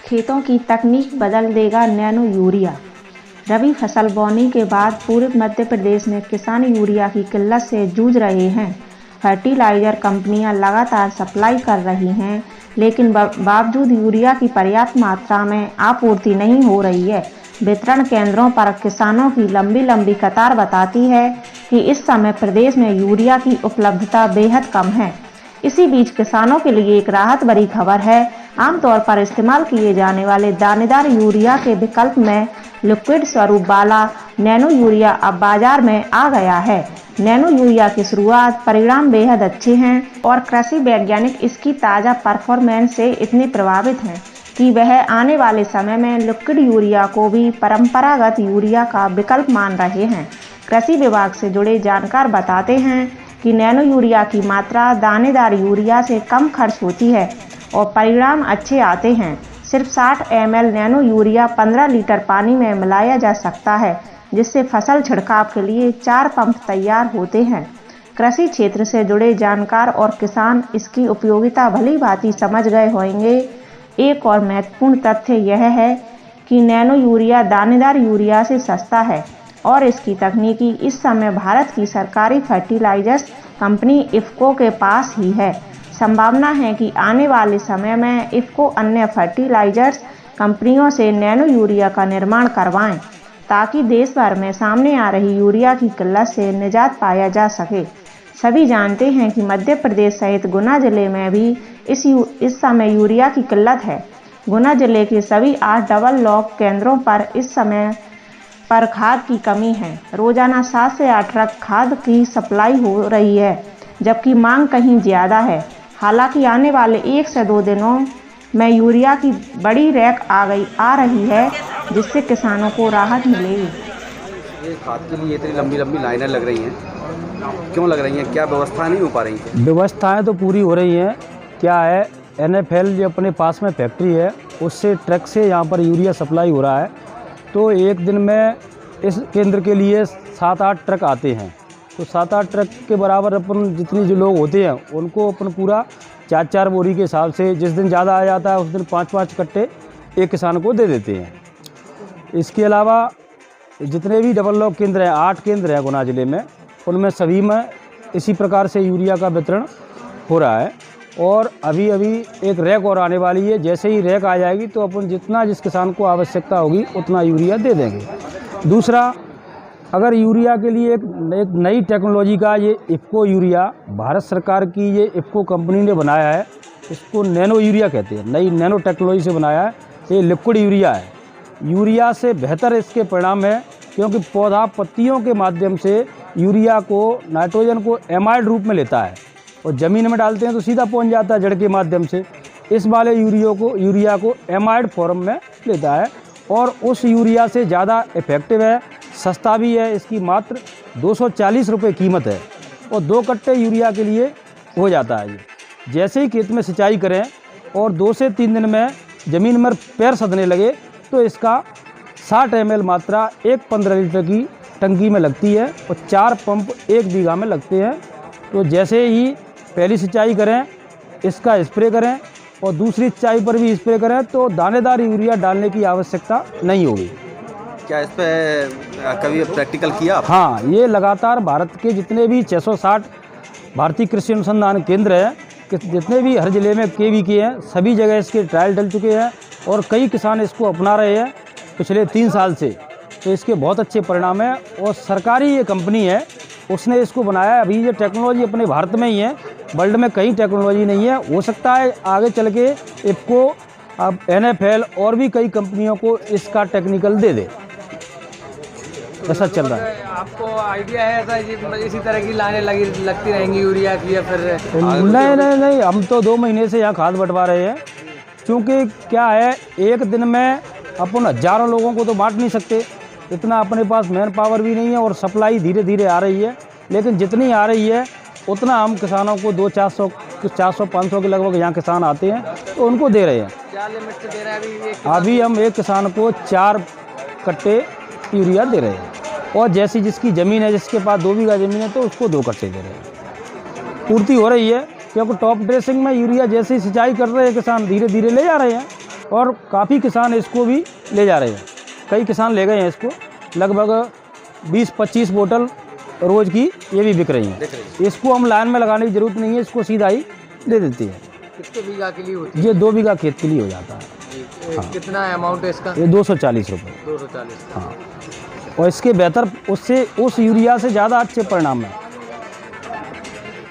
खेतों की तकनीक बदल देगा नैनो यूरिया। रबी फसल बोने के बाद पूरे मध्य प्रदेश में किसान यूरिया की किल्लत से जूझ रहे हैं। फर्टिलाइजर कंपनियां लगातार सप्लाई कर रही हैं, लेकिन बावजूद यूरिया की पर्याप्त मात्रा में आपूर्ति नहीं हो रही है। वितरण केंद्रों पर किसानों की लंबी लंबी कतार बताती है कि इस समय प्रदेश में यूरिया की उपलब्धता बेहद कम है। इसी बीच किसानों के लिए एक राहत भरी खबर है। आमतौर पर इस्तेमाल किए जाने वाले दानेदार यूरिया के विकल्प में लिक्विड स्वरूप वाला नैनो यूरिया अब बाजार में आ गया है। नैनो यूरिया की शुरुआत परिणाम बेहद अच्छे हैं और कृषि वैज्ञानिक इसकी ताज़ा परफॉर्मेंस से इतने प्रभावित हैं कि वह आने वाले समय में लिक्विड यूरिया को भी परंपरागत यूरिया का विकल्प मान रहे हैं। कृषि विभाग से जुड़े जानकार बताते हैं कि नैनो यूरिया की मात्रा दानेदार यूरिया से कम खर्च होती है और परिणाम अच्छे आते हैं। सिर्फ 60 ml नैनो यूरिया 15 लीटर पानी में मिलाया जा सकता है, जिससे फसल छिड़काव के लिए 4 पंप तैयार होते हैं। कृषि क्षेत्र से जुड़े जानकार और किसान इसकी उपयोगिता भली भांति समझ गए होंगे। एक और महत्वपूर्ण तथ्य यह है कि नैनो यूरिया दानेदार यूरिया से सस्ता है और इसकी तकनीकी इस समय भारत की सरकारी फर्टिलाइजर्स कंपनी इफ्को के पास ही है। संभावना है कि आने वाले समय में इफ्को अन्य फर्टिलाइजर्स कंपनियों से नैनो यूरिया का निर्माण करवाएं, ताकि देश भर में सामने आ रही यूरिया की किल्लत से निजात पाया जा सके। सभी जानते हैं कि मध्य प्रदेश सहित गुना जिले में भी इस समय यूरिया की किल्लत है। गुना जिले के सभी 8 डबल लॉक केंद्रों पर इस समय पर खाद की कमी है। रोजाना 7 से 8 ट्रक खाद की सप्लाई हो रही है, जबकि मांग कहीं ज्यादा है। हालांकि आने वाले 1 से 2 दिनों में यूरिया की बड़ी रैक आ रही है, जिससे किसानों को राहत मिलेगी। ये खाद के लिए इतनी लंबी लंबी लाइनें लग रही हैं, क्यों लग रही हैं? क्या व्यवस्था नहीं हो पा रही है? व्यवस्थाएं तो पूरी हो रही हैं। क्या है, NFL जो अपने पास में फैक्ट्री है, उससे ट्रक से यहाँ पर यूरिया सप्लाई हो रहा है। तो एक दिन में इस केंद्र के लिए 7-8 ट्रक आते हैं। तो 7-8 ट्रक के बराबर अपन जितने जो लोग होते हैं उनको अपन पूरा 4-4 बोरी के हिसाब से, जिस दिन ज़्यादा आ जाता है उस दिन 5-5 कट्टे एक किसान को दे देते हैं। इसके अलावा जितने भी डबल लॉक केंद्र हैं, 8 केंद्र हैं गुना जिले में, उनमें सभी में इसी प्रकार से यूरिया का वितरण हो रहा है। और अभी एक रैक और आने वाली है। जैसे ही रैक आ जाएगी तो अपन जितना जिस किसान को आवश्यकता होगी उतना यूरिया दे देंगे। दूसरा, अगर यूरिया के लिए एक नई टेक्नोलॉजी का ये इफ्को यूरिया, भारत सरकार की ये इफ्को कंपनी ने बनाया है। इसको नैनो यूरिया कहते हैं, नई नैनो टेक्नोलॉजी से बनाया है। ये लिक्विड यूरिया है। यूरिया से बेहतर इसके परिणाम है, क्योंकि पौधा पत्तियों के माध्यम से यूरिया को, नाइट्रोजन को एमाइड रूप में लेता है और ज़मीन में डालते हैं तो सीधा पहुंच जाता है जड़ के माध्यम से। इस वाले यूरिया को एमाइड फॉर्म में लेता है और उस यूरिया से ज़्यादा इफेक्टिव है, सस्ता भी है। इसकी मात्र 240 रुपये कीमत है और 2 कट्टे यूरिया के लिए हो जाता है। ये जैसे ही खेत में सिंचाई करें और 2 से 3 दिन में ज़मीन में पैर सधने लगे तो इसका 60 ml मात्रा एक 15 लीटर की टंकी में लगती है और 4 पंप 1 बीघा में लगते हैं। तो जैसे ही पहली सिंचाई करें इसका स्प्रे करें और दूसरी सिंचाई पर भी स्प्रे करें तो दानेदार यूरिया डालने की आवश्यकता नहीं होगी। क्या इस पर कभी प्रैक्टिकल किया? हाँ, ये लगातार भारत के जितने भी 660 भारतीय कृषि अनुसंधान केंद्र हैं, जितने भी हर जिले में KVK हैं, सभी जगह इसके ट्रायल डल चुके हैं और कई किसान इसको अपना रहे हैं पिछले 3 साल से। तो इसके बहुत अच्छे परिणाम हैं और सरकारी ये कंपनी है, उसने इसको बनाया है। अभी ये टेक्नोलॉजी अपने भारत में ही है, वर्ल्ड में कहीं टेक्नोलॉजी नहीं है। हो सकता है आगे चल के इफ्को, अब NFL और भी कई कंपनियों को इसका टेक्निकल दे दे। ऐसा चल रहा है। आपको आइडिया है ऐसा इसी तरह की लाइनें लगती रहेंगी यूरिया की या फिर? नहीं, हम तो 2 महीने से यहाँ खाद बंटवा रहे हैं। क्योंकि क्या है, एक दिन में अपन हजारों लोगों को तो बांट नहीं सकते, इतना अपने पास मैन पावर भी नहीं है और सप्लाई धीरे धीरे आ रही है। लेकिन जितनी आ रही है उतना हम किसानों को 400-500 के लगभग यहाँ किसान आते हैं तो उनको दे रहे हैं। क्या लिमिट से दे रहा है अभी हम एक किसान को 4 कट्टे यूरिया दे रहे हैं और जैसी जिसकी ज़मीन है, जिसके पास 2 बीघा ज़मीन है तो उसको 2 कट्टे दे रहे हैं। पूर्ति हो रही है, क्योंकि टॉप ड्रेसिंग में यूरिया जैसे सिंचाई कर रहे हैं किसान, धीरे धीरे ले जा रहे हैं। और काफ़ी किसान इसको भी ले जा रहे हैं। कई किसान ले गए हैं इसको, लगभग 20-25 बोतल रोज़ की ये भी बिक रही हैं। इसको हम लाइन में लगाने की ज़रूरत नहीं है, इसको सीधा ही दे देती है। कितने बीघा के लिए होती ये 2 बीघा खेत के लिए हो जाता है। है? कितना अमाउंट है इसका? ये 240 रुपये। 240। हाँ, और इसके बेहतर उससे उस यूरिया से ज़्यादा अच्छे परिणाम हैं।